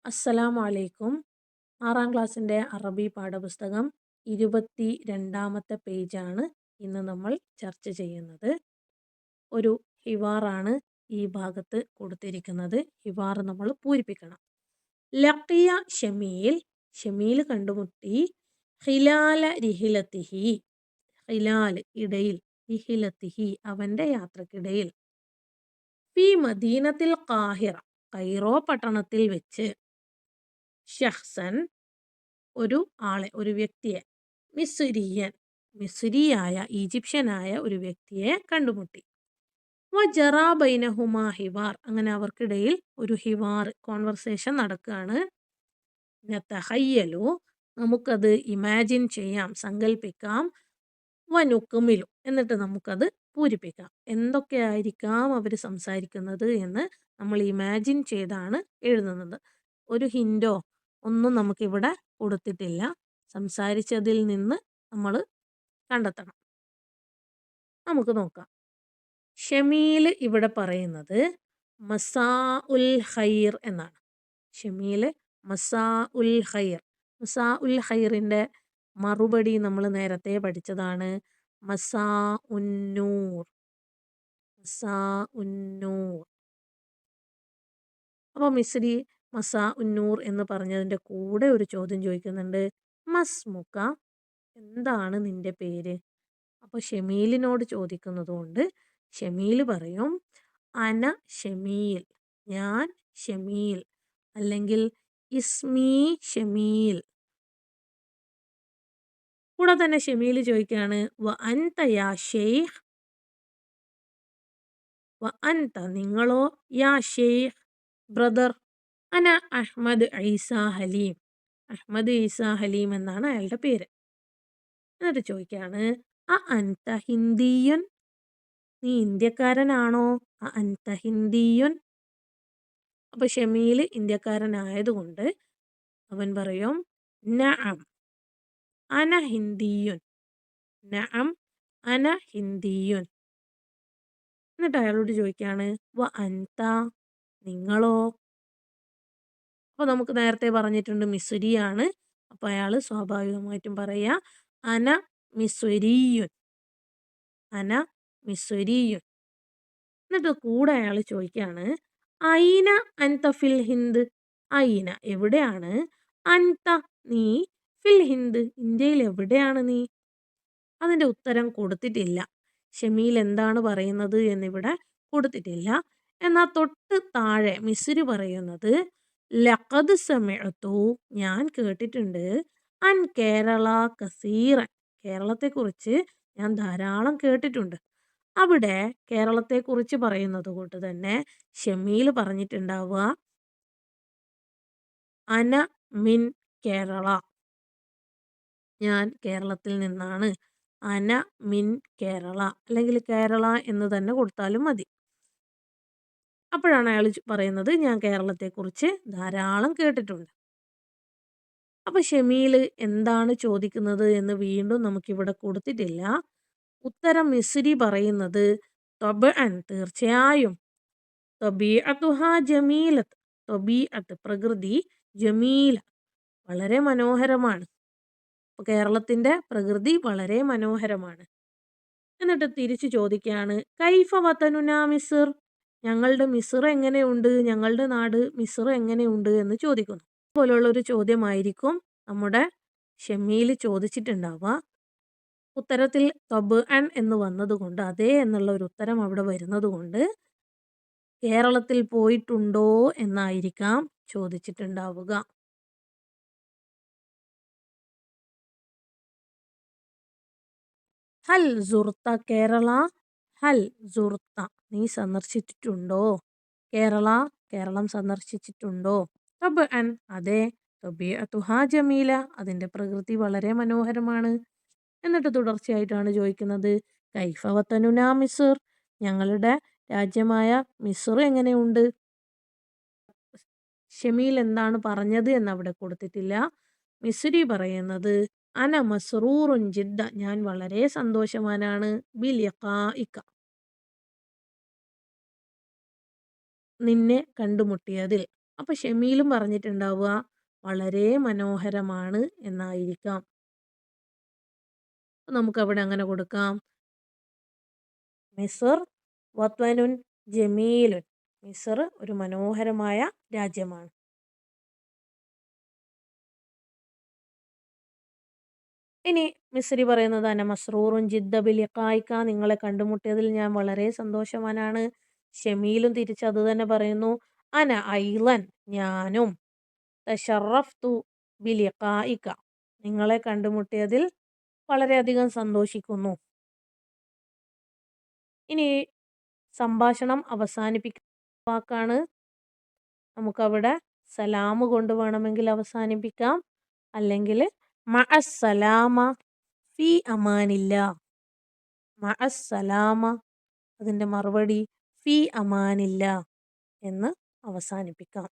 അസ്സലാമു അലൈക്കും. 6-ാം ക്ലാസ്സിൻ്റെ അറബി പാഠപുസ്തകം 22-ാമത്തെ പേജാണ് ഇന്ന് നമ്മൾ ചർച്ച ചെയ്യുന്നത്. ഒരു ഹിവാറാണ് ഈ ഭാഗത്ത് കൊടുത്തിരിക്കുന്നത്. ഹിവാർ നമ്മൾ പൂരിപ്പിക്കണം. ലഖിയ ഷമീൽ, ഷമീൽ കണ്ടുമുട്ടി. ഖിലാല റിഹിലത്തിഹി, ഖിലാൽ ഇടയിൽ, റിഹിലത്തിഹി അവൻ്റെ യാത്രക്കിടയിൽ. ഫി മദീനത്തിൽ ഖാഹിറ, കൈറോ പട്ടണത്തിൽ വെച്ച്. ഷഖ്സൻ ഒരു ആളെ, ഒരു വ്യക്തിയെ. മിസ്രിയൻ മിസ്രിയായ ഈജിപ്ഷ്യനായ ഒരു വ്യക്തിയെ കണ്ടുമുട്ടി. വജറ ബൈനഹുമാ ഹിവാർ, അങ്ങനെ അവർക്കിടയിൽ ഒരു ഹിവാർ, കോൺവെർസേഷൻ നടക്കുകയാണ്. നതഖയ്യലു, നമുക്കത് ഇമാജിൻ ചെയ്യാം, സങ്കല്പിക്കാം. വനുക്കുമിലു, എന്നിട്ട് നമുക്കത് പൂരിപ്പിക്കാം. എന്തൊക്കെയായിരിക്കാം അവർ സംസാരിക്കുന്നത് എന്ന് നമ്മൾ ഇമാജിൻ ചെയ്താണ് എഴുതുന്നത്. ഒരു ഹിൻഡോ ഒന്നും നമുക്കിവിടെ കൊടുത്തിട്ടില്ല. സംസാരിച്ചതിൽ നിന്ന് നമ്മൾ കണ്ടെത്തണം. നമുക്ക് നോക്കാം. ഷമീൽ ഇവിടെ പറയുന്നത് മസാ ഉൽ ഖൈർ എന്നാണ്. ഷമീൽ മസാ ഉൽ ഖൈർ. മസാ ഉൽ ഖൈറിൻ്റെ മറുപടി നമ്മൾ നേരത്തെ പഠിച്ചതാണ്. മസാ ഉന്നൂർ, മസാ ഉന്നൂർ. അപ്പോൾ മിസ്രി മസാ ഉന്നൂർ എന്ന് പറഞ്ഞതിൻ്റെ കൂടെ ഒരു ചോദ്യം ചോദിക്കുന്നുണ്ട്. മസ്മുക്ക, എന്താണ് നിന്റെ പേര്? അപ്പോൾ ഷമീലിനോട് ചോദിക്കുന്നത് കൊണ്ട് ഷമീൽ പറയും അന ഷമീൽ, ഞാൻ ഷമീൽ, അല്ലെങ്കിൽ ഇസ്മി ഷമീൽ. കൂടെ തന്നെ ഷമീൽ ചോദിക്കുകയാണ് വ അൻത യാ ഷെയ്ഖ്, വ അൻത നിങ്ങളോ, യാ ഷെയ്ഖ് ബ്രദർ. അന അഹ്മദ് ഈസ ഹലീം, അഹ്മദ് ഈസ ഹലീം എന്നാണ് അയാളുടെ പേര്. എന്നിട്ട് ചോദിക്കുകയാണ് അ അൻത ഹിന്ദിയൻ, നീ ഇന്ത്യക്കാരനാണോ? അ അൻത ഹിന്ദിയൻ. അപ്പോൾ ഷമീൽ ഇന്ത്യക്കാരനായതുകൊണ്ട് അവൻ പറയും നഅം അന ഹിന്ദിയുൻ, നഅം അന ഹിന്ദിയുൻ. എന്നിട്ട് അയാളോട് ചോദിക്കുകയാണ് വ അൻത, നിങ്ങളോ? അപ്പോൾ നമുക്ക് നേരത്തെ പറഞ്ഞിട്ടുണ്ട് മിസ്രിയാണ്. അപ്പോൾ അയാൾ സ്വാഭാവികമായിട്ടും പറയുക അന മിസ്രിയുൻ, അന മിസ്രിയുൻ. എന്നിട്ട് കൂടെ അയാൾ ചോദിക്കുകയാണ് ഐന അൻത ഫിൽ ഹിന്ദ്, ഐന എവിടെയാണ്, അൻത നീ, ഫിൽ ഹിന്ദ് ഇന്ത്യയിൽ എവിടെയാണ് നീ? അതിൻ്റെ ഉത്തരം കൊടുത്തിട്ടില്ല. ഷമീൽ എന്താണ് പറയുന്നത് എന്നിവിടെ കൊടുത്തിട്ടില്ല. എന്നാൽ തൊട്ട് താഴെ മിസ്രി പറയുന്നത് ലഖദ് സമിഅതു, ഞാൻ കേട്ടിട്ടുണ്ട്, അൻ കേരള കസീറൻ, കേരളത്തെക്കുറിച്ച് ഞാൻ ധാരാളം കേട്ടിട്ടുണ്ട്. അവിടെ കേരളത്തെക്കുറിച്ച് പറയുന്നത് കൊണ്ട് തന്നെ ഷമീൽ പറഞ്ഞിട്ടുണ്ടാവുക അന മിൻ കേരള, ഞാൻ കേരളത്തിൽ നിന്നാണ്. അന മിൻ കേരള, അല്ലെങ്കിൽ കേരള എന്ന് തന്നെ കൊടുത്താലും മതി. അപ്പോഴാണ് അയാൾ പറയുന്നത് ഞാൻ കേരളത്തെക്കുറിച്ച് ധാരാളം കേട്ടിട്ടുണ്ട്. അപ്പോൾ ഷമീൽ എന്താണ് ചോദിക്കുന്നത് എന്ന് വീണ്ടും നമുക്കിവിടെ കൊടുത്തിട്ടില്ല. ഉത്തരം മിസ്രി പറയുന്നത് തൊബഅൻ, തീർച്ചയായും, തൊബീഅത്തുഹ ജമീലത്ത്, തൊബീഅത്ത് പ്രകൃതി, ജമീല വളരെ മനോഹരമാണ്. അപ്പോൾ കേരളത്തിൻ്റെ പ്രകൃതി വളരെ മനോഹരമാണ്. എന്നിട്ട് തിരിച്ചു ചോദിക്കുകയാണ് കൈഫ വതനുന മിസ്ർ, ഞങ്ങളുടെ മിസ്ർ എങ്ങനെയുണ്ട്, ഞങ്ങളുടെ നാട് മിസ്ർ എങ്ങനെയുണ്ട് എന്ന് ചോദിക്കുന്നു. പോലുള്ളൊരു ചോദ്യമായിരിക്കും നമ്മുടെ ഷമീൽ ചോദിച്ചിട്ടുണ്ടാവുക. ഉത്തരത്തിൽ തൊബഅൻ എന്ന് വന്നതുകൊണ്ട്, അതേ എന്നുള്ള ഒരു ഉത്തരം അവിടെ വരുന്നത് കൊണ്ട് കേരളത്തിൽ പോയിട്ടുണ്ടോ എന്നായിരിക്കാം ചോദിച്ചിട്ടുണ്ടാവുക. ഹൽ സുർത്ത കേരള, ഹൽ സുർത്ത നീ സന്ദർശിച്ചിട്ടുണ്ടോ, കേരള കേരളം സന്ദർശിച്ചിട്ടുണ്ടോ? തൊബഅൻ അതെ, തൊബീഅത്തുഹ ജമീല അതിൻ്റെ പ്രകൃതി വളരെ മനോഹരമാണ്. എന്നിട്ട് തുടർച്ചയായിട്ടാണ് ചോദിക്കുന്നത് കൈഫ വതനുന മിസ്ർ, ഞങ്ങളുടെ രാജ്യമായ മിസ്ർ എങ്ങനെയുണ്ട്? ഷമീൽ എന്താണ് പറഞ്ഞത് എന്നവിടെ കൊടുത്തിട്ടില്ല. മിസ്രി പറയുന്നത് അന മസ്റൂറുൻ ജിദ്ദ, ഞാൻ വളരെ സന്തോഷവാനാണ്, ബിലിഖാഇക നിന്നെ കണ്ടുമുട്ടിയതിൽ. അപ്പൊ ഷമീലും പറഞ്ഞിട്ടുണ്ടാവുക വളരെ മനോഹരമാണ് എന്നായിരിക്കാം. നമുക്കവിടെ അങ്ങനെ കൊടുക്കാം. മിസ്ർ വത്വനുൻ ജമീലുൻ. മിസ്ർ ഒരു മനോഹരമായ രാജ്യമാണ്. ഇനി മിസ്രി പറയുന്നത് അന മസ്റൂറുൻ ജിദ്ദ ബിലിഖായിക. നിങ്ങളെ കണ്ടുമുട്ടിയതിൽ ഞാൻ വളരെ സന്തോഷവാനാണ്. ഷമീലും തിരിച്ച് അത് തന്നെ പറയുന്നു. അന ഐളൻ. ഞാനും. തശറഫ്തു ബിലിഖായിക. നിങ്ങളെ കണ്ടുമുട്ടിയതിൽ വളരെയധികം സന്തോഷിക്കുന്നു. ഇനി സംഭാഷണം അവസാനിപ്പിക്കുന്ന വാക്കാണ്. നമുക്കവിടെ സലാമ് കൊണ്ട് വേണമെങ്കിൽ അവസാനിപ്പിക്കാം. അല്ലെങ്കിൽ മഅസ്സലാമ ഫി അമാനില്ല. മഅസ്സലാമ അതിൻ്റെ മറുപടി ഫി അമാനില്ല എന്ന് അവസാനിപ്പിക്കാം.